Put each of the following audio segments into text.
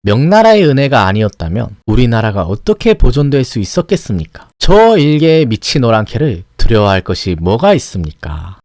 명나라의 은혜가 아니었다면 우리나라가 어떻게 보존될 수 있었겠습니까? 저 일개의 미친 오랑캐를 두려워할 것이 뭐가 있습니까?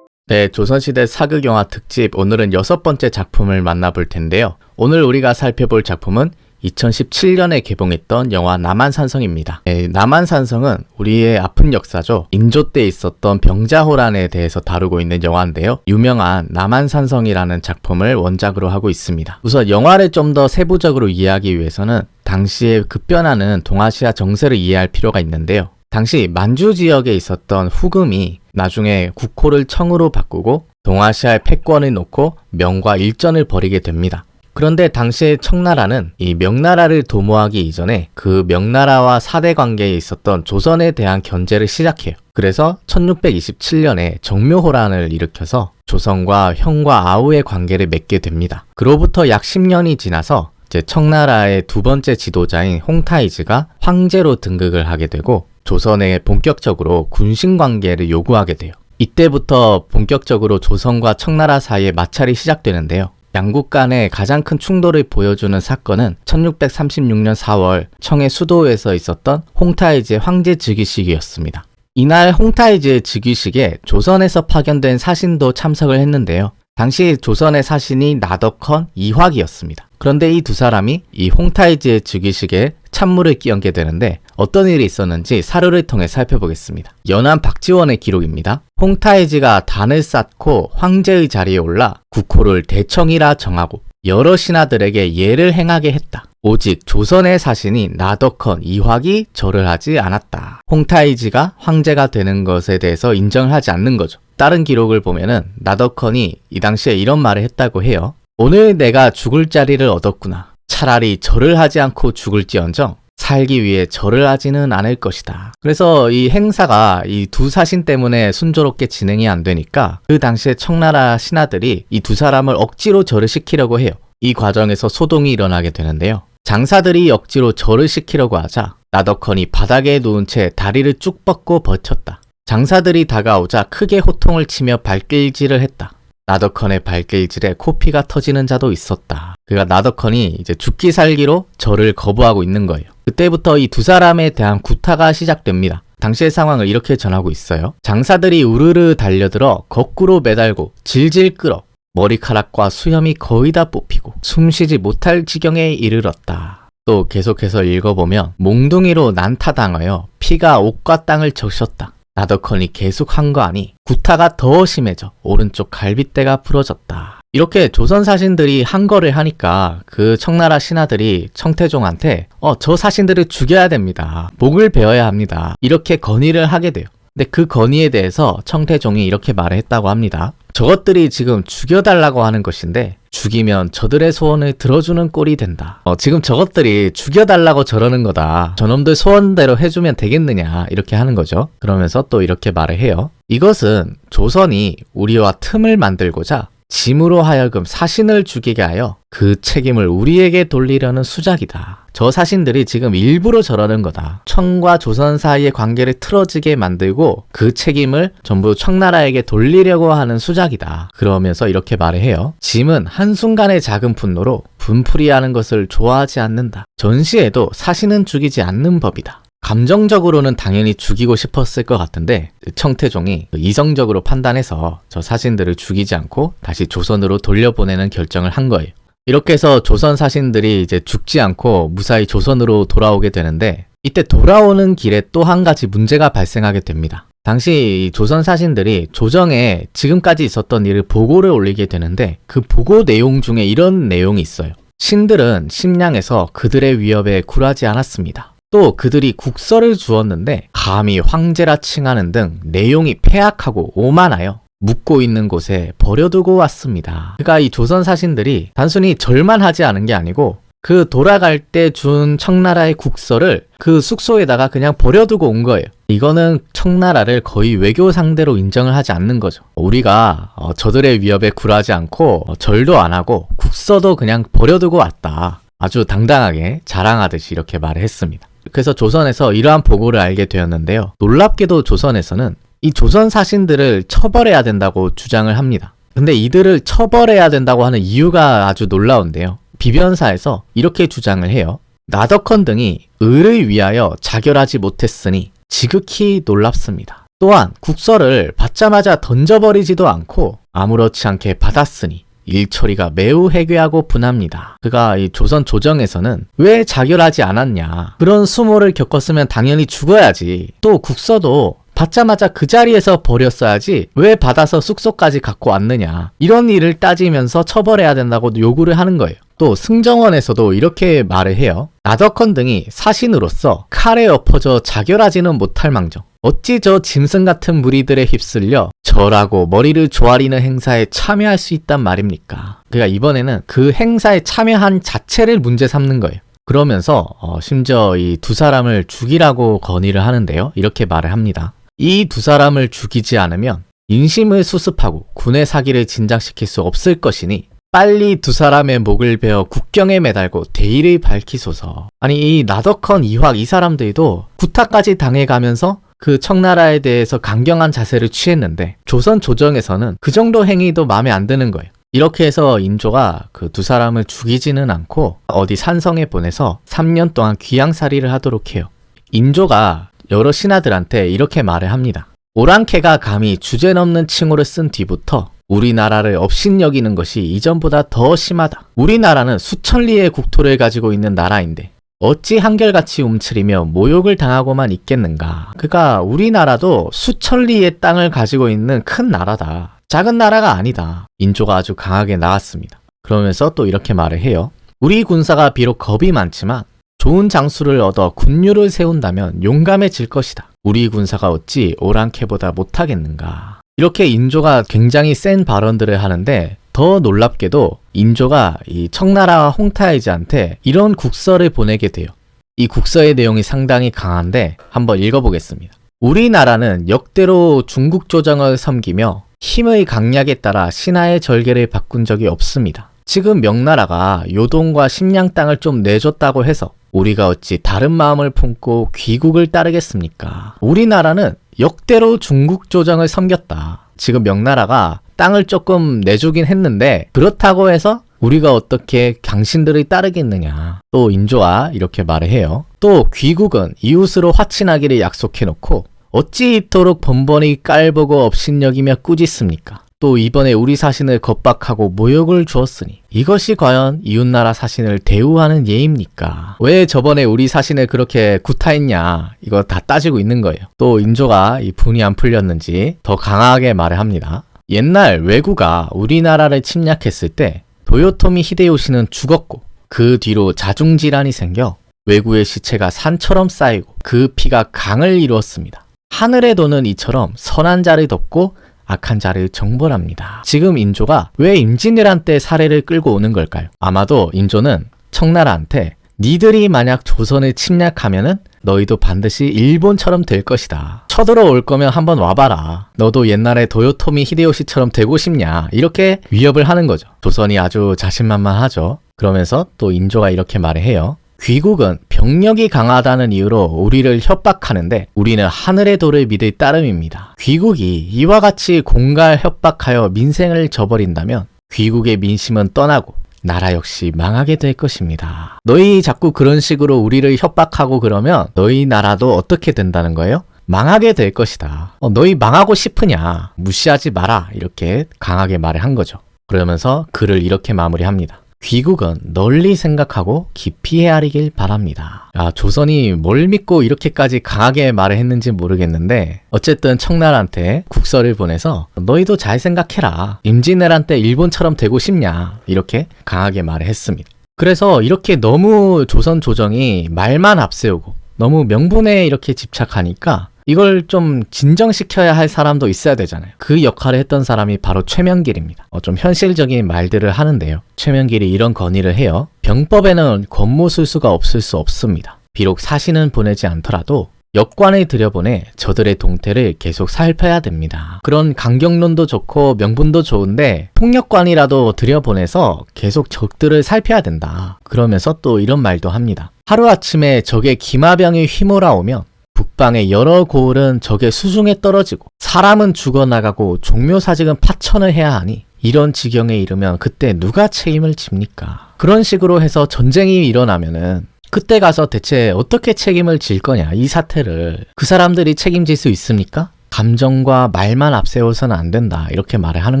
네, 조선시대 사극영화 특집 오늘은 6번째 작품을 만나볼 텐데요. 오늘 우리가 살펴볼 작품은 2017년에 개봉했던 영화 남한산성입니다. 네, 남한산성은 우리의 아픈 역사죠. 인조 때 있었던 병자호란에 대해서 다루고 있는 영화인데요. 유명한 남한산성이라는 작품을 원작으로 하고 있습니다. 우선 영화를 좀 더 세부적으로 이해하기 위해서는 당시에 급변하는 동아시아 정세를 이해할 필요가 있는데요. 당시 만주 지역에 있었던 후금이 나중에 국호를 청으로 바꾸고 동아시아의 패권을 놓고 명과 일전을 벌이게 됩니다. 그런데 당시의 청나라는 이 명나라를 도모하기 이전에 그 명나라와 사대 관계에 있었던 조선에 대한 견제를 시작해요. 그래서 1627년에 정묘호란을 일으켜서 조선과 형과 아우의 관계를 맺게 됩니다. 그로부터 약 10년이 지나서 이제 청나라의 두 번째 지도자인 홍타이즈가 황제로 등극을 하게 되고 조선에 본격적으로 군신 관계를 요구하게 돼요. 이때부터 본격적으로 조선과 청나라 사이에 마찰이 시작되는데요. 양국 간의 가장 큰 충돌을 보여주는 사건은 1636년 4월 청의 수도에서 있었던 홍타이즈의 황제 즉위식이었습니다. 이날 홍타이즈의 즉위식에 조선에서 파견된 사신도 참석을 했는데요. 당시 조선의 사신이 나덕헌, 이화기였습니다. 그런데 이 두 사람이 이 홍타이즈의 즉위식에 찬물을 끼얹게 되는데 어떤 일이 있었는지 사료를 통해 살펴보겠습니다. 연안 박지원의 기록입니다. 홍타이즈가 단을 쌓고 황제의 자리에 올라 국호를 대청이라 정하고 여러 신하들에게 예를 행하게 했다. 오직 조선의 사신이 나덕헌, 이화기 절을 하지 않았다. 홍타이즈가 황제가 되는 것에 대해서 인정을 하지 않는 거죠. 다른 기록을 보면은 나덕헌이 이 당시에 이런 말을 했다고 해요. 오늘 내가 죽을 자리를 얻었구나. 차라리 절을 하지 않고 죽을지언정 살기 위해 절을 하지는 않을 것이다. 그래서 이 행사가 이 두 사신 때문에 순조롭게 진행이 안 되니까 그 당시에 청나라 신하들이 이 두 사람을 억지로 절을 시키려고 해요. 이 과정에서 소동이 일어나게 되는데요. 장사들이 억지로 절을 시키려고 하자 나덕헌이 바닥에 누운 채 다리를 쭉 뻗고 버텼다. 장사들이 다가오자 크게 호통을 치며 발길질을 했다. 나덕헌의 발길질에 코피가 터지는 자도 있었다. 그가 나덕헌이 이제 죽기 살기로 절을 거부하고 있는 거예요. 그때부터 이 두 사람에 대한 구타가 시작됩니다. 당시의 상황을 이렇게 전하고 있어요. 장사들이 우르르 달려들어 거꾸로 매달고 질질 끌어 머리카락과 수염이 거의 다 뽑히고 숨쉬지 못할 지경에 이르렀다. 또 계속해서 읽어보면 몽둥이로 난타당하여 피가 옷과 땅을 적셨다. 나덕헌이 계속 한 거 아니 구타가 더 심해져 오른쪽 갈빗대가 부러졌다. 이렇게 조선 사신들이 한 거를 하니까 그 청나라 신하들이 청태종한테 저 사신들을 죽여야 됩니다. 목을 베어야 합니다. 이렇게 건의를 하게 돼요. 근데 그 건의에 대해서 청태종이 이렇게 말을 했다고 합니다. 저것들이 지금 죽여달라고 하는 것인데 죽이면 저들의 소원을 들어주는 꼴이 된다. 지금 저것들이 죽여달라고 저러는 거다. 저놈들 소원대로 해주면 되겠느냐 이렇게 하는 거죠. 그러면서 또 이렇게 말을 해요. 이것은 조선이 우리와 틈을 만들고자 짐으로 하여금 사신을 죽이게 하여 그 책임을 우리에게 돌리려는 수작이다. 저 사신들이 지금 일부러 저러는 거다. 청과 조선 사이의 관계를 틀어지게 만들고 그 책임을 전부 청나라에게 돌리려고 하는 수작이다. 그러면서 이렇게 말을 해요. 짐은 한순간의 작은 분노로 분풀이하는 것을 좋아하지 않는다. 전시에도 사신은 죽이지 않는 법이다. 감정적으로는 당연히 죽이고 싶었을 것 같은데 청태종이 이성적으로 판단해서 저 사신들을 죽이지 않고 다시 조선으로 돌려보내는 결정을 한 거예요. 이렇게 해서 조선 사신들이 이제 죽지 않고 무사히 조선으로 돌아오게 되는데 이때 돌아오는 길에 또 한 가지 문제가 발생하게 됩니다. 당시 조선 사신들이 조정에 지금까지 있었던 일을 보고를 올리게 되는데 그 보고 내용 중에 이런 내용이 있어요. 신들은 심량에서 그들의 위협에 굴하지 않았습니다. 또 그들이 국서를 주었는데 감히 황제라 칭하는 등 내용이 폐악하고 오만하여 묻고 있는 곳에 버려두고 왔습니다. 그러니까 이 조선 사신들이 단순히 절만 하지 않은 게 아니고 그 돌아갈 때 준 청나라의 국서를 그 숙소에다가 그냥 버려두고 온 거예요. 이거는 청나라를 거의 외교 상대로 인정을 하지 않는 거죠. 우리가 저들의 위협에 굴하지 않고 절도 안 하고 국서도 그냥 버려두고 왔다. 아주 당당하게 자랑하듯이 이렇게 말을 했습니다. 그래서 조선에서 이러한 보고를 알게 되었는데요. 놀랍게도 조선에서는 이 조선 사신들을 처벌해야 된다고 주장을 합니다. 근데 이들을 처벌해야 된다고 하는 이유가 아주 놀라운데요. 비변사에서 이렇게 주장을 해요. 나더컨 등이 을을 위하여 자결하지 못했으니 지극히 놀랍습니다. 또한 국서를 받자마자 던져버리지도 않고 아무렇지 않게 받았으니 일 처리가 매우 해괴하고 분합니다. 그가 이 조선 조정에서는 왜 자결하지 않았냐. 그런 수모를 겪었으면 당연히 죽어야지. 또 국서도 받자마자 그 자리에서 버렸어야지 왜 받아서 숙소까지 갖고 왔느냐. 이런 일을 따지면서 처벌해야 된다고 요구를 하는 거예요. 또 승정원에서도 이렇게 말을 해요. 나더컨 등이 사신으로서 칼에 엎어져 자결하지는 못할 망정 어찌 저 짐승 같은 무리들에 휩쓸려 절하고 머리를 조아리는 행사에 참여할 수 있단 말입니까? 그러니까 이번에는 그 행사에 참여한 자체를 문제 삼는 거예요. 그러면서 심지어 이 두 사람을 죽이라고 건의를 하는데요. 이렇게 말을 합니다. 이 두 사람을 죽이지 않으면 인심을 수습하고 군의 사기를 진작시킬 수 없을 것이니 빨리 두 사람의 목을 베어 국경에 매달고 대의를 밝히소서. 아니 이 나더컨, 이확 이 사람들도 구타까지 당해가면서 그 청나라에 대해서 강경한 자세를 취했는데 조선 조정에서는 그 정도 행위도 마음에 안 드는 거예요. 이렇게 해서 인조가 그 두 사람을 죽이지는 않고 어디 산성에 보내서 3년 동안 귀양살이를 하도록 해요. 인조가 여러 신하들한테 이렇게 말을 합니다. 오랑캐가 감히 주제넘는 칭호를 쓴 뒤부터 우리나라를 업신여기는 것이 이전보다 더 심하다. 우리나라는 수천 리의 국토를 가지고 있는 나라인데 어찌 한결같이 움츠리며 모욕을 당하고만 있겠는가. 그러니까 우리나라도 수천 리의 땅을 가지고 있는 큰 나라다. 작은 나라가 아니다. 인조가 아주 강하게 나왔습니다. 그러면서 또 이렇게 말을 해요. 우리 군사가 비록 겁이 많지만 좋은 장수를 얻어 군유를 세운다면 용감해질 것이다. 우리 군사가 어찌 오랑캐보다 못하겠는가. 이렇게 인조가 굉장히 센 발언들을 하는데 더 놀랍게도 인조가 이 청나라와 홍타이즈한테 이런 국서를 보내게 돼요. 이 국서의 내용이 상당히 강한데 한번 읽어보겠습니다. 우리나라는 역대로 중국 조정을 섬기며 힘의 강약에 따라 신하의 절개를 바꾼 적이 없습니다. 지금 명나라가 요동과 심양 땅을 좀 내줬다고 해서 우리가 어찌 다른 마음을 품고 귀국을 따르겠습니까? 우리나라는 역대로 중국 조정을 섬겼다. 지금 명나라가 땅을 조금 내주긴 했는데 그렇다고 해서 우리가 어떻게 당신들을 따르겠느냐. 또 인조가 이렇게 말을 해요. 또 귀국은 이웃으로 화친하기를 약속해놓고 어찌 이토록 번번이 깔보고 업신여기며 꾸짖습니까? 또 이번에 우리 사신을 겁박하고 모욕을 주었으니 이것이 과연 이웃나라 사신을 대우하는 예입니까? 왜 저번에 우리 사신을 그렇게 구타했냐? 이거 다 따지고 있는 거예요. 또 인조가 이 분이 안 풀렸는지 더 강하게 말을 합니다. 옛날 왜구가 우리나라를 침략했을 때 도요토미 히데요시는 죽었고 그 뒤로 자중질환이 생겨 왜구의 시체가 산처럼 쌓이고 그 피가 강을 이루었습니다. 하늘에 도는 이처럼 선한 자를 덮고 악한 자를 정벌합니다. 지금 인조가 왜 임진왜란 사례를 끌고 오는 걸까요? 아마도 인조는 청나라한테 니들이 만약 조선을 침략하면은 너희도 반드시 일본처럼 될 것이다. 쳐들어올 거면 한번 와봐라. 너도 옛날에 도요토미 히데요시처럼 되고 싶냐. 이렇게 위협을 하는 거죠. 조선이 아주 자신만만하죠. 그러면서 또 인조가 이렇게 말을 해요. 귀국은 병력이 강하다는 이유로 우리를 협박하는데 우리는 하늘의 도를 믿을 따름입니다. 귀국이 이와 같이 공갈 협박하여 민생을 저버린다면 귀국의 민심은 떠나고 나라 역시 망하게 될 것입니다. 너희 자꾸 그런 식으로 우리를 협박하고 그러면 너희 나라도 어떻게 된다는 거예요? 망하게 될 것이다. 너희 망하고 싶으냐? 무시하지 마라. 이렇게 강하게 말을 한 거죠. 그러면서 글을 이렇게 마무리합니다. 귀국은 널리 생각하고 깊이 헤아리길 바랍니다. 조선이 뭘 믿고 이렇게까지 강하게 말을 했는지 모르겠는데 어쨌든 청나라한테 국서를 보내서 너희도 잘 생각해라. 임진왜란 때 일본처럼 되고 싶냐. 이렇게 강하게 말을 했습니다. 그래서 이렇게 너무 조선 조정이 말만 앞세우고 너무 명분에 이렇게 집착하니까 이걸 좀 진정시켜야 할 사람도 있어야 되잖아요. 그 역할을 했던 사람이 바로 최명길입니다. 좀 현실적인 말들을 하는데요. 최명길이 이런 건의를 해요. 병법에는 권모술수가 없을 수 없습니다. 비록 사신은 보내지 않더라도 역관을 들여보내 저들의 동태를 계속 살펴야 됩니다. 그런 강경론도 좋고 명분도 좋은데 통역관이라도 들여보내서 계속 적들을 살펴야 된다. 그러면서 또 이런 말도 합니다. 하루아침에 적의 기마병이 휘몰아오면 북방의 여러 고을은 적의 수중에 떨어지고 사람은 죽어나가고 종묘사직은 파천을 해야 하니 이런 지경에 이르면 그때 누가 책임을 집니까? 그런 식으로 해서 전쟁이 일어나면은 그때 가서 대체 어떻게 책임을 질 거냐, 이 사태를. 그 사람들이 책임질 수 있습니까? 감정과 말만 앞세워서는 안 된다, 이렇게 말을 하는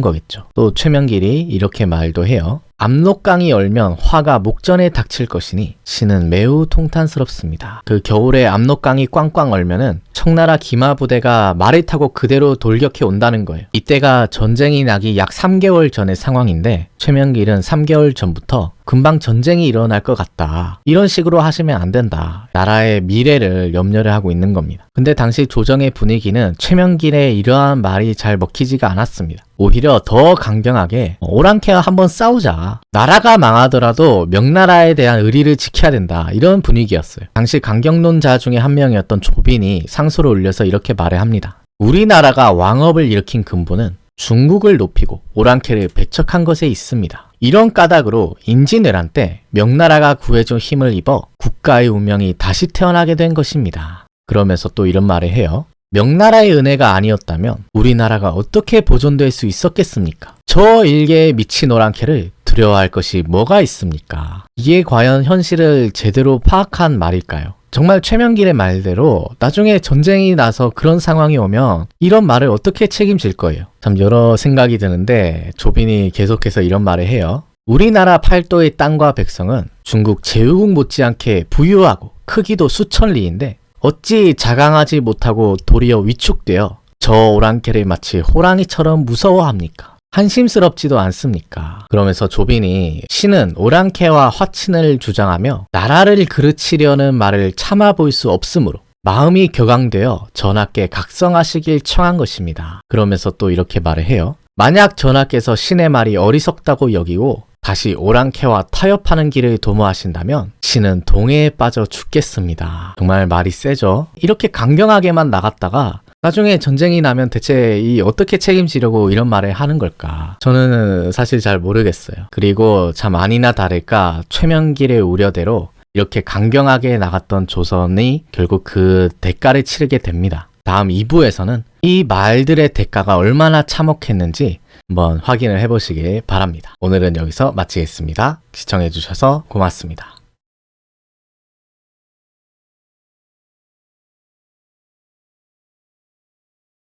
거겠죠. 또 최명길이 이렇게 말도 해요. 압록강이 얼면 화가 목전에 닥칠 것이니 신은 매우 통탄스럽습니다. 그 겨울에 압록강이 꽝꽝 얼면은 청나라 기마부대가 말을 타고 그대로 돌격해 온다는 거예요. 이때가 전쟁이 나기 약 3개월 전의 상황인데 최명길은 3개월 전부터 금방 전쟁이 일어날 것 같다, 이런 식으로 하시면 안 된다, 나라의 미래를 염려를 하고 있는 겁니다. 근데 당시 조정의 분위기는 최명길의 이러한 말이 잘 먹히지가 않았습니다. 오히려 더 강경하게 오랑캐와 한번 싸우자, 나라가 망하더라도 명나라에 대한 의리를 지켜야 된다, 이런 분위기였어요. 당시 강경론자 중에 한 명이었던 조빈이 상소를 올려서 이렇게 말을 합니다. 우리나라가 왕업을 일으킨 근본은 중국을 높이고 오랑캐를 배척한 것에 있습니다. 이런 까닭으로 임진왜란 때 명나라가 구해준 힘을 입어 국가의 운명이 다시 태어나게 된 것입니다. 그러면서 또 이런 말을 해요. 명나라의 은혜가 아니었다면 우리나라가 어떻게 보존될 수 있었겠습니까? 저 일개의 미친 오랑캐를 두려워할 것이 뭐가 있습니까? 이게 과연 현실을 제대로 파악한 말일까요? 정말 최명길의 말대로 나중에 전쟁이 나서 그런 상황이 오면 이런 말을 어떻게 책임질 거예요? 참 여러 생각이 드는데 조빈이 계속해서 이런 말을 해요. 우리나라 팔도의 땅과 백성은 중국 제후국 못지않게 부유하고 크기도 수천 리인데 어찌 자강하지 못하고 도리어 위축되어 저 오랑캐를 마치 호랑이처럼 무서워합니까? 한심스럽지도 않습니까? 그러면서 조빈이 신은 오랑캐와 화친을 주장하며 나라를 그르치려는 말을 참아볼 수 없으므로 마음이 격앙되어 전하께 각성하시길 청한 것입니다. 그러면서 또 이렇게 말을 해요. 만약 전하께서 신의 말이 어리석다고 여기고 다시 오랑캐와 타협하는 길을 도모하신다면 신은 동해에 빠져 죽겠습니다. 정말 말이 세죠? 이렇게 강경하게만 나갔다가 나중에 전쟁이 나면 대체 어떻게 책임지려고 이런 말을 하는 걸까? 저는 사실 잘 모르겠어요. 그리고 참 아니나 다를까 최명길의 우려대로 이렇게 강경하게 나갔던 조선이 결국 그 대가를 치르게 됩니다. 다음 2부에서는 이 말들의 대가가 얼마나 참혹했는지 한번 확인을 해보시길 바랍니다. 오늘은 여기서 마치겠습니다. 시청해주셔서 고맙습니다.